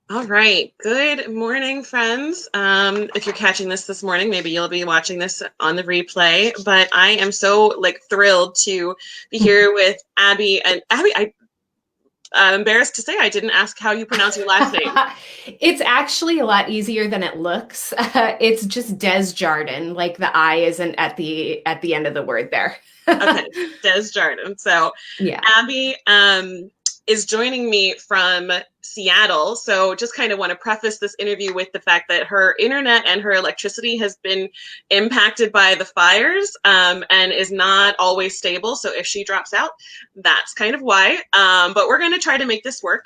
All right. Good morning, friends. If you're catching this morning, maybe you'll be watching this on the replay. But I am so thrilled to be here with Abby. And Abby, I'm embarrassed to say I didn't ask how you pronounce your last name. It's actually a lot easier than it looks. It's just DesJardien, like the I isn't at the end of the word there. Okay, DesJardien. So Yeah. Abby is joining me from Seattle. So just kind of want to preface this interview with the fact that her internet and her electricity has been impacted by the fires and is not always stable. So if she drops out, that's kind of why. But we're going to try to make this work.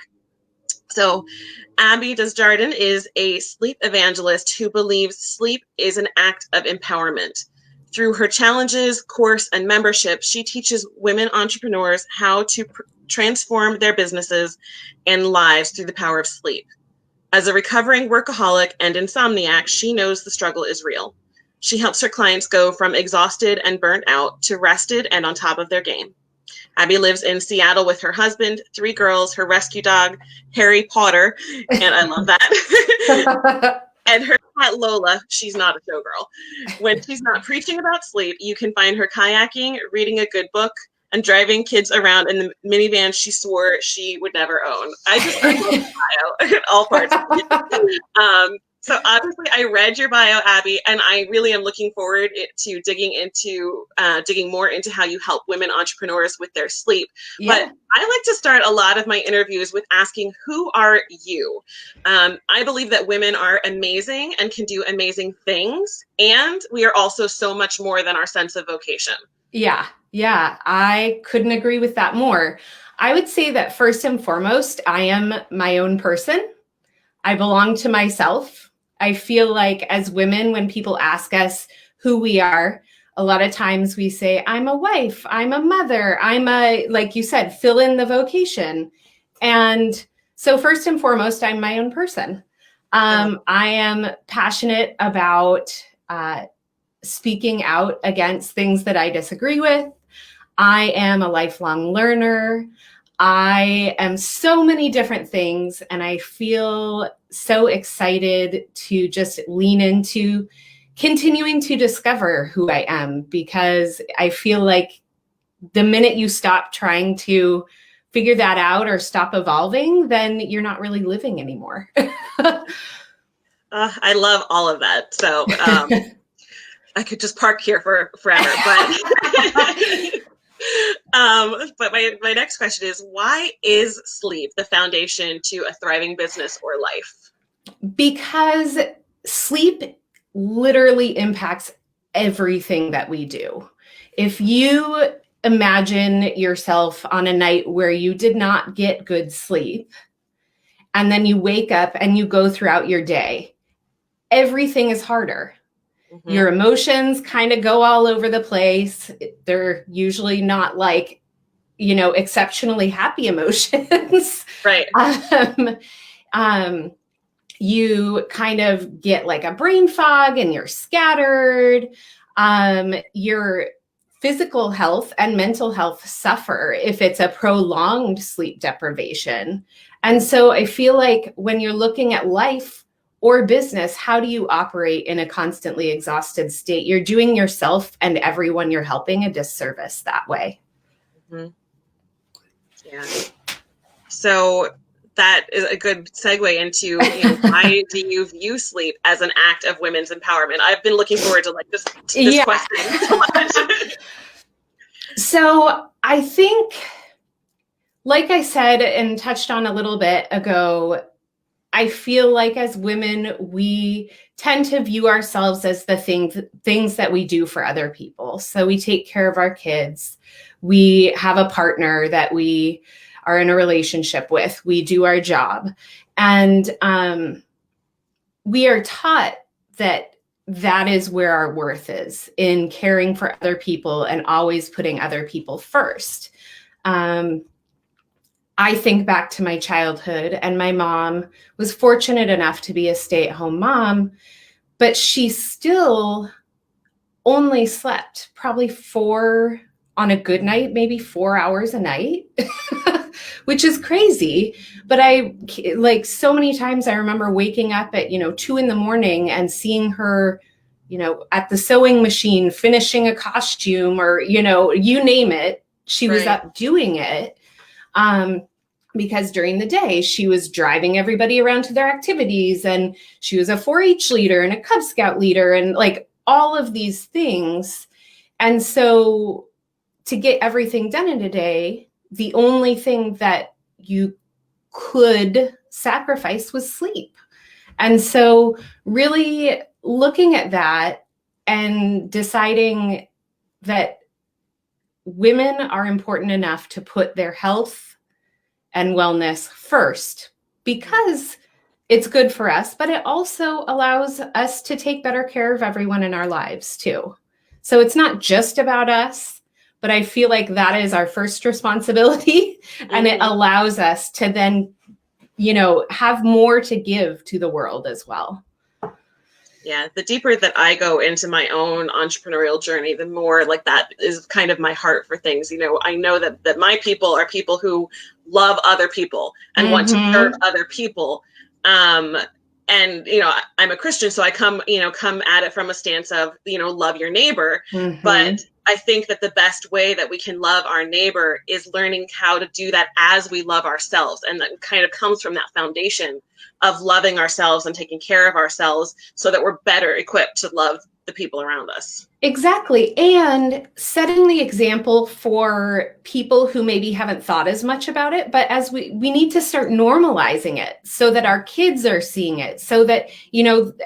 So Abby DesJardins is a sleep evangelist who believes sleep is an act of empowerment. Through her challenges, course, and membership, she teaches women entrepreneurs how to transform their businesses and lives through the power of sleep. As a recovering workaholic and insomniac, she knows the struggle is real. She helps her clients go from exhausted and burnt out to rested and on top of their game. Abby lives in Seattle with her husband, three girls, her rescue dog, Harry Potter, and I love that. And her cat Lola, she's not a showgirl. When she's not preaching about sleep, you can find her kayaking, reading a good book, and driving kids around in the minivan she swore she would never own. I love the bio, all parts of it. So obviously I read your bio, Abby, and I really am looking forward to digging more into how you help women entrepreneurs with their sleep. But Yeah. I like to start a lot of my interviews with asking, who are you? I believe that women are amazing and can do amazing things, and we are also so much more than our sense of vocation. Yeah. Yeah. I couldn't agree with that more. I would say that first and foremost, I am my own person. I belong to myself. I feel like as women, when people ask us who we are, a lot of times we say, I'm a wife, I'm a mother, like you said, fill in the vocation. And so, first and foremost, I'm my own person. I am passionate about speaking out against things that I disagree with. I am a lifelong learner. I am so many different things, and I feel so excited to just lean into continuing to discover who I am, because I feel like the minute you stop trying to figure that out or stop evolving, then you're not really living anymore. I love all of that. So I could just park here for forever, but but my next question is, why is sleep the foundation to a thriving business or life? Because sleep literally impacts everything that we do. If you imagine yourself on a night where you did not get good sleep, and then you wake up and you go throughout your day, everything is harder. Mm-hmm. Your emotions kind of go all over the place. They're usually not exceptionally happy emotions. Right. um, um, you kind of get like a brain fog and you're scattered. Your physical health and mental health suffer if it's a prolonged sleep deprivation. And so I feel like when you're looking at life or business, how do you operate in a constantly exhausted state? You're doing yourself and everyone you're helping a disservice that way. Mm-hmm. Yeah. So that is a good segue into, why do you view sleep as an act of women's empowerment? I've been looking forward to this Yeah. question so much. So I think, like I said and touched on a little bit ago, I feel like as women, we tend to view ourselves as the things that we do for other people. So we take care of our kids. We have a partner that we are in a relationship with. We do our job. And we are taught that that is where our worth is, in caring for other people and always putting other people first. I think back to my childhood, and my mom was fortunate enough to be a stay-at-home mom, but she still only slept probably on a good night, maybe 4 hours a night, which is crazy. But I, like, so many times I remember waking up at, 2 a.m. and seeing her, at the sewing machine, finishing a costume, or, you name it, she was up doing it. Because during the day she was driving everybody around to their activities, and she was a 4-H leader and a Cub Scout leader, and like all of these things. And so to get everything done in a day, the only thing that you could sacrifice was sleep. And so really looking at that and deciding that women are important enough to put their health and wellness first, because it's good for us, but it also allows us to take better care of everyone in our lives too. So it's not just about us, but I feel like that is our first responsibility. And it allows us to then, have more to give to the world as well. Yeah, the deeper that I go into my own entrepreneurial journey, the more like that is kind of my heart for things. I know that my people are people who love other people and want to serve other people. And, I'm a Christian, so I come at it from a stance of, love your neighbor. But I think that the best way that we can love our neighbor is learning how to do that as we love ourselves. And that kind of comes from that foundation of loving ourselves and taking care of ourselves so that we're better equipped to love the people around us. Exactly. And setting the example for people who maybe haven't thought as much about it, but as we need to start normalizing it so that our kids are seeing it, so that,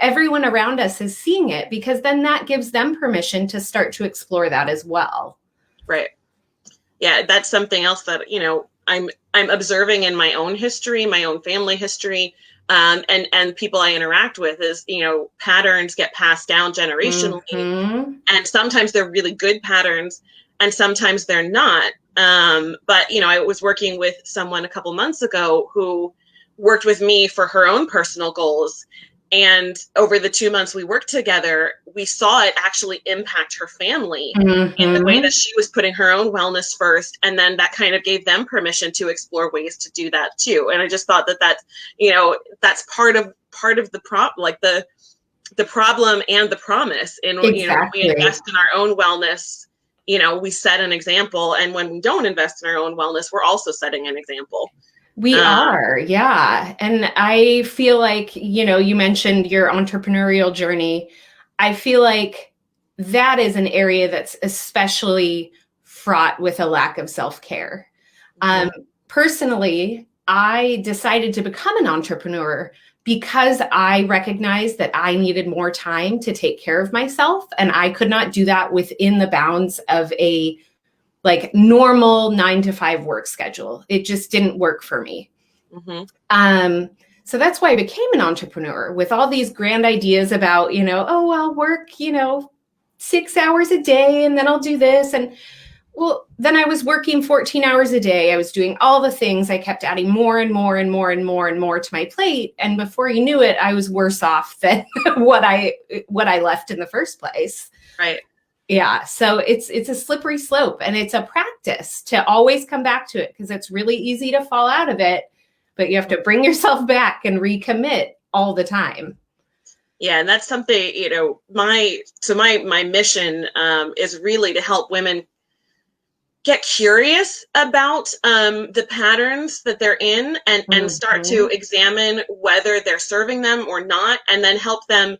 everyone around us is seeing it, because then that gives them permission to start to explore that as well. Right. Yeah, that's something else that, I'm observing in my own history, my own family history. And people I interact with is, patterns get passed down generationally, and sometimes they're really good patterns and sometimes they're not. But, I was working with someone a couple months ago who worked with me for her own personal goals. And over the 2 months we worked together, we saw it actually impact her family in the way that she was putting her own wellness first. And then that kind of gave them permission to explore ways to do that too. And I just thought that that's part of the the problem and the promise. And, Exactly. we invest in our own wellness, we set an example. And when we don't invest in our own wellness, we're also setting an example. We are, yeah. And I feel like, you mentioned your entrepreneurial journey. I feel like that is an area that's especially fraught with a lack of self-care. Personally, I decided to become an entrepreneur because I recognized that I needed more time to take care of myself. And I could not do that within the bounds of a normal 9-to-5 work schedule. It just didn't work for me. So that's why I became an entrepreneur with all these grand ideas about, I'll work, 6 hours a day and then I'll do this. And well, then I was working 14 hours a day. I was doing all the things. I kept adding more and more and more and more and more to my plate. And before you knew it, I was worse off than what I left in the first place. Right. Yeah. So it's a slippery slope, and it's a practice to always come back to it, because it's really easy to fall out of it, but you have to bring yourself back and recommit all the time. Yeah. And that's something, my mission is really to help women get curious about the patterns that they're in, and start to examine whether they're serving them or not, and then help them.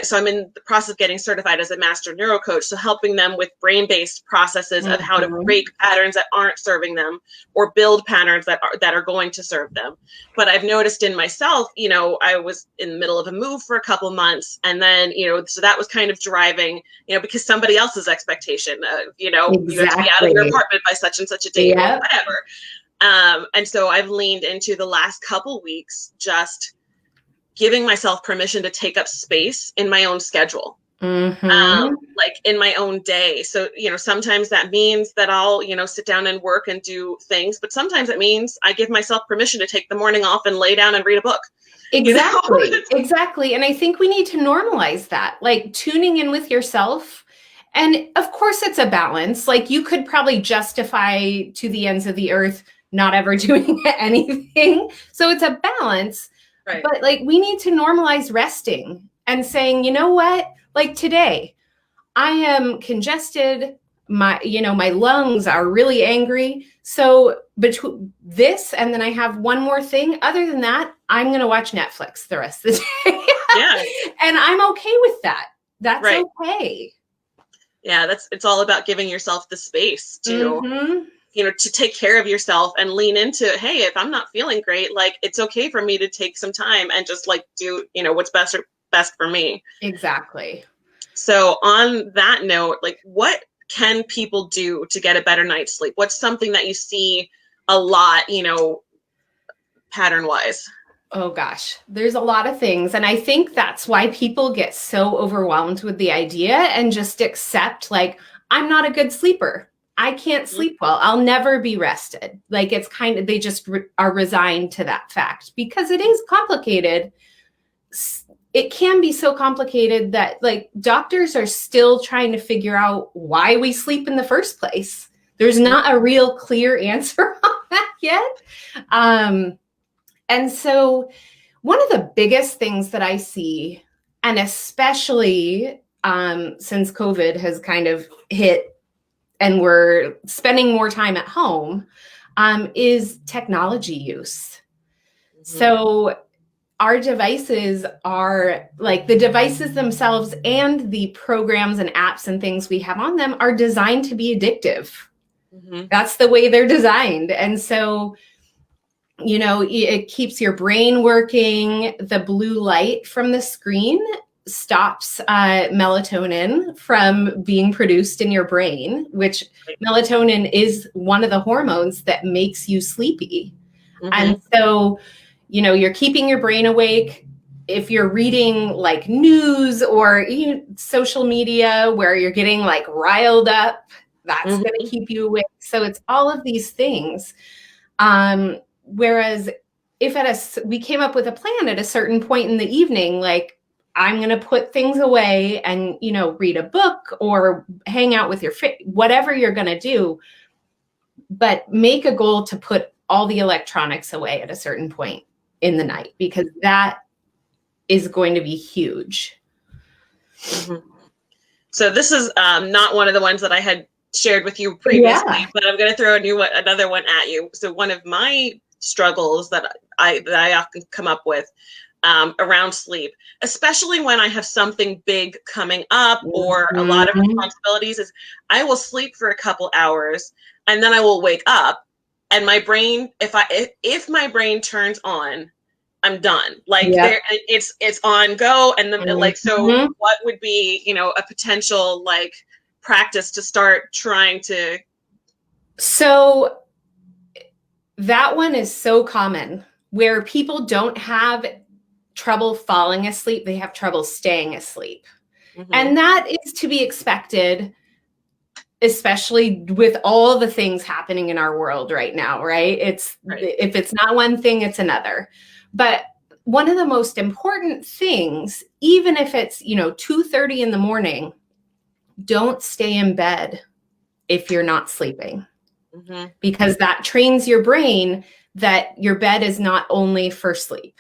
So I'm in the process of getting certified as a master neurocoach. So helping them with brain-based processes of how to break patterns that aren't serving them, or build patterns that are going to serve them. But I've noticed in myself, I was in the middle of a move for a couple months, and then, so that was kind of driving, because somebody else's expectation, you have to be out of your apartment by such and such a date, or whatever. And so I've leaned into the last couple weeks, just giving myself permission to take up space in my own schedule, in my own day. So, sometimes that means that I'll, sit down and work and do things, but sometimes it means I give myself permission to take the morning off and lay down and read a book. Exactly. Exactly. And I think we need to normalize that, tuning in with yourself. And of course it's a balance. You could probably justify to the ends of the earth not ever doing anything. So it's a balance. Right. But like, we need to normalize resting and saying, you know what, like today I am congested. My lungs are really angry. So between this and then I have one more thing. Other than that, I'm going to watch Netflix the rest of the day. Yeah. And I'm okay with that. That's right. okay. Yeah, it's all about giving yourself the space to, to take care of yourself and lean into, hey, if I'm not feeling great, like it's okay for me to take some time and just like do, what's best for me. Exactly. So on that note, like what can people do to get a better night's sleep? What's something that you see a lot, pattern wise? Oh gosh, there's a lot of things. And I think that's why people get so overwhelmed with the idea and just accept like, I'm not a good sleeper. I can't sleep well. I'll never be rested. Like it's kind of, they just are resigned to that fact because it is complicated. It can be so complicated that like doctors are still trying to figure out why we sleep in the first place. There's not a real clear answer on that yet. And so one of the biggest things that I see, and especially since COVID has kind of hit and we're spending more time at home, is technology use. So our devices are like the devices themselves and the programs and apps and things we have on them are designed to be addictive. That's the way they're designed. And so it keeps your brain working. The blue light from the screen stops melatonin from being produced in your brain, which melatonin is one of the hormones that makes you sleepy. And so, you're keeping your brain awake. If you're reading like news or social media where you're getting like riled up, that's going to keep you awake. So it's all of these things. Whereas if we came up with a plan at a certain point in the evening, like I'm going to put things away and, read a book or hang out with your whatever you're going to do, but make a goal to put all the electronics away at a certain point in the night, because that is going to be huge. So this is not one of the ones that I had shared with you previously, but I'm going to throw another one at you. So one of my struggles that I often come up with around sleep, especially when I have something big coming up or a lot of responsibilities, is I will sleep for a couple hours and then I will wake up and my brain, if my brain turns on, I'm done. Like it's on go. And then like, so what would be, a potential like practice to start trying to. So that one is so common where people don't have trouble falling asleep. They have trouble staying asleep. And that is to be expected, especially with all the things happening in our world right now, right? If it's not one thing, it's another. But one of the most important things, even if it's, 2:30 in the morning, don't stay in bed if you're not sleeping, because that trains your brain that your bed is not only for sleep.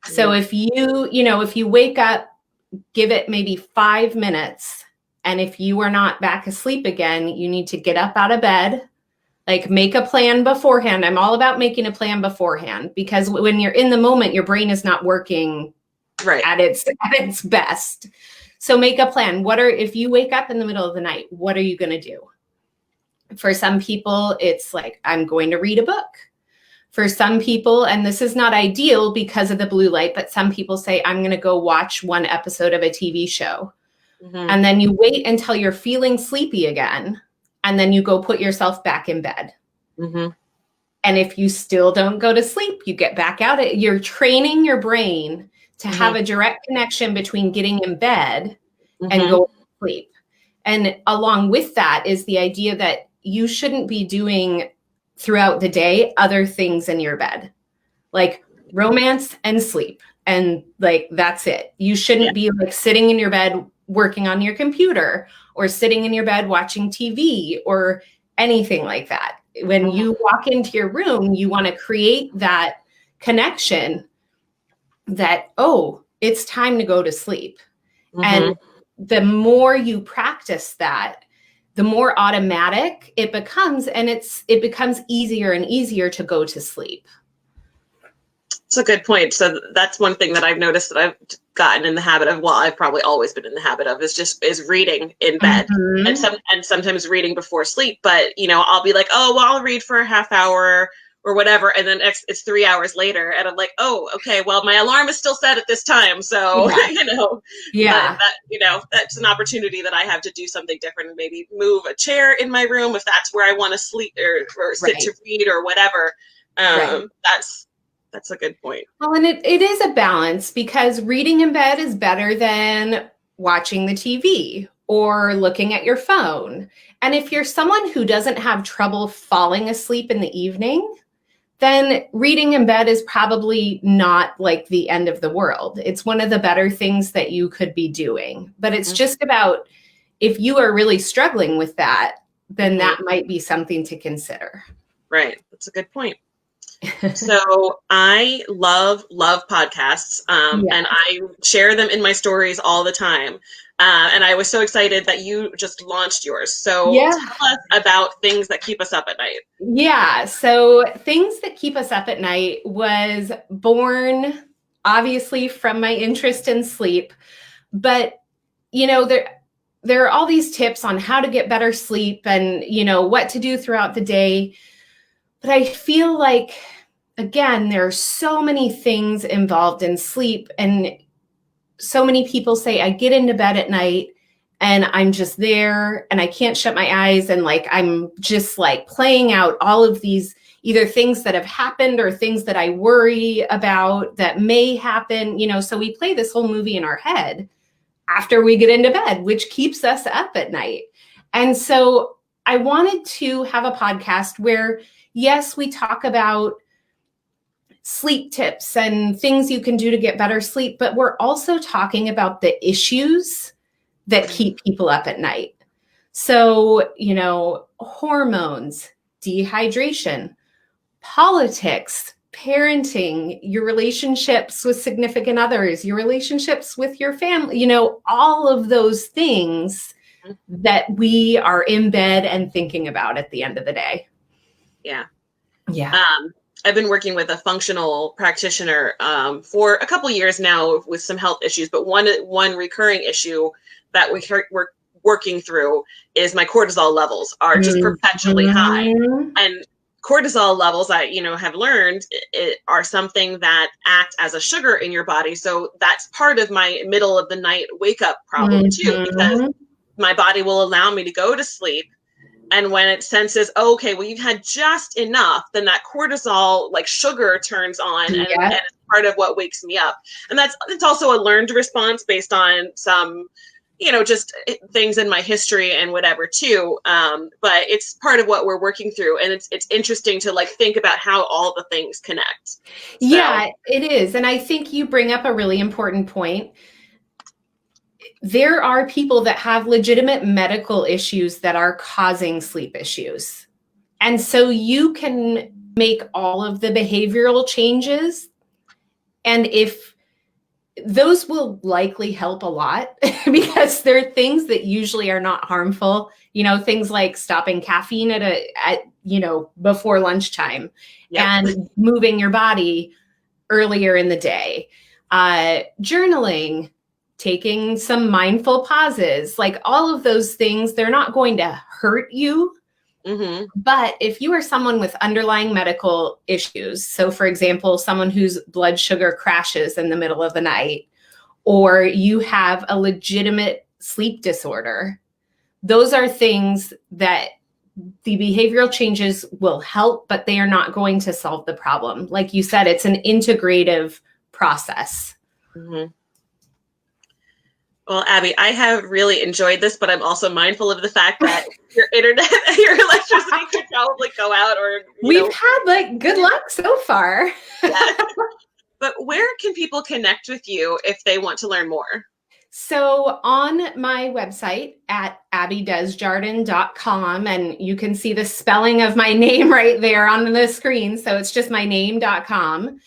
So if you wake up, give it maybe 5 minutes. And if you are not back asleep again, you need to get up out of bed, like make a plan beforehand. I'm all about making a plan beforehand, because when you're in the moment, your brain is not working at its best. So make a plan. If you wake up in the middle of the night, what are you going to do? For some people, it's like, I'm going to read a book. For some people, and this is not ideal because of the blue light, but some people say, I'm going to go watch one episode of a TV show. And then you wait until you're feeling sleepy again. And then you go put yourself back in bed. And if you still don't go to sleep, you get back out. You're training your brain to have a direct connection between getting in bed and going to sleep. And along with that is the idea that you shouldn't be doing throughout the day other things in your bed, like romance and sleep. And like, that's it. You shouldn't be like sitting in your bed working on your computer or sitting in your bed watching TV or anything like that. When you walk into your room, you want to create that connection that, oh, it's time to go to sleep. And the more you practice that, the more automatic it becomes, and it becomes easier and easier to go to sleep. It's a good point. So that's one thing that I've noticed that I've gotten in the habit of, well, I've probably always been in the habit of, is reading in bed, and sometimes reading before sleep. But, you know, I'll be like, oh, well, I'll read for a half hour or whatever. And then it's 3 hours later. And I'm like, oh, okay, well, my alarm is still set at this time. So, you know, that's an opportunity that I have to do something different and maybe move a chair in my room if that's where I want to sleep or sit to read or whatever. That's a good point. Well, and it is a balance, because reading in bed is better than watching the TV or looking at your phone. And if you're someone who doesn't have trouble falling asleep in the evening, then reading in bed is probably not like the end of the world. It's one of the better things that you could be doing. But it's just about, if you are really struggling with that, then that might be something to consider. Right. That's a good point. So I love podcasts, and I share them in my stories all the time. And I was so excited that you just launched yours. So tell us about things that keep us up at night. Yeah. So things that keep us up at night was born obviously from my interest in sleep. But, you know, there are all these tips on how to get better sleep and, you know, what to do throughout the day. But I feel like, again, there are so many things involved in sleep, and so many people say, I get into bed at night and I'm just there and I can't shut my eyes, and like I'm just like playing out all of these either things that have happened or things that I worry about that may happen, you know. So we play this whole movie in our head after we get into bed, which keeps us up at night. And so I wanted to have a podcast where, yes, we talk about sleep tips and things you can do to get better sleep, but we're also talking about the issues that keep people up at night. So, you know, hormones, dehydration, politics, parenting, your relationships with significant others, your relationships with your family, you know, all of those things that we are in bed and thinking about at the end of the day. Yeah. Yeah. I've been working with a functional practitioner for a couple years now with some health issues, but one recurring issue that we're working through is my cortisol levels are just perpetually high. And cortisol levels, I have learned, are something that act as a sugar in your body. So that's part of my middle of the night wake up problem too, because my body will allow me to go to sleep. And when it senses, oh, okay, well, you've had just enough, then that cortisol, like sugar, turns on, and it's part of what wakes me up. And it's also a learned response based on some, just things in my history and whatever too. But it's part of what we're working through, and it's interesting to like think about how all the things connect. So. Yeah, it is, and I think you bring up a really important point. There are people that have legitimate medical issues that are causing sleep issues. And so you can make all of the behavioral changes. And if those will likely help a lot because they're things that usually are not harmful, things like stopping caffeine at before lunchtime and moving your body earlier in the day, journaling, taking some mindful pauses, like all of those things, they're not going to hurt you. But if you are someone with underlying medical issues, so for example, someone whose blood sugar crashes in the middle of the night, or you have a legitimate sleep disorder, those are things that the behavioral changes will help, but they are not going to solve the problem. Like you said, it's an integrative process. Well, Abby, I have really enjoyed this, but I'm also mindful of the fact that your internet, your electricity could probably go out, or we've had good luck so far. Yeah. But where can people connect with you if they want to learn more? So on my website at abbydesjardien.com, and you can see the spelling of my name right there on the screen. So it's just my name.com.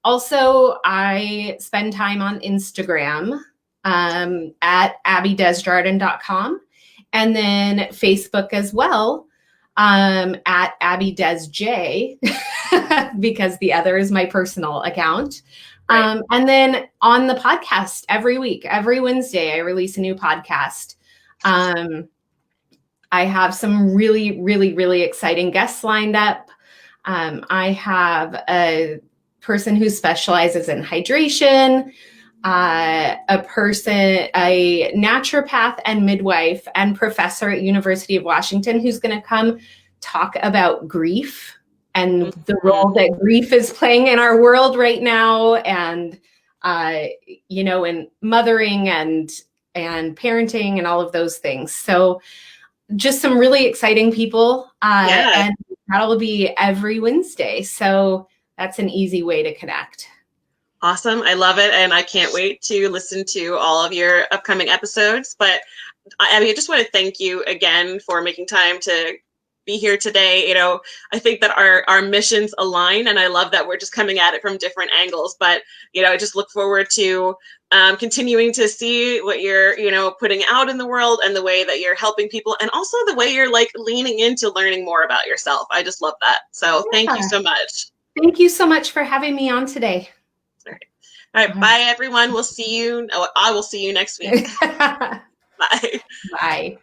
Also, I spend time on Instagram at abbydesjardien.com, and then Facebook as well at abbydesj because the other is my personal account. Right. And then on the podcast every week, every Wednesday, I release a new podcast. I have some really, really, really exciting guests lined up. I have a person who specializes in hydration, a naturopath and midwife and professor at University of Washington who's going to come talk about grief and the role that grief is playing in our world right now, and in mothering and parenting and all of those things. So just some really exciting people, and that'll be every Wednesday. So that's an easy way to connect. Awesome. I love it. And I can't wait to listen to all of your upcoming episodes. But Abby, I just want to thank you again for making time to be here today. I think that our missions align, and I love that we're just coming at it from different angles. But, I just look forward to continuing to see what you're, putting out in the world, and the way that you're helping people, and also the way you're like leaning into learning more about yourself. I just love that. So thank you so much. Thank you so much for having me on today. All right. Bye, everyone. We'll see you. I will see you next week. Bye. Bye.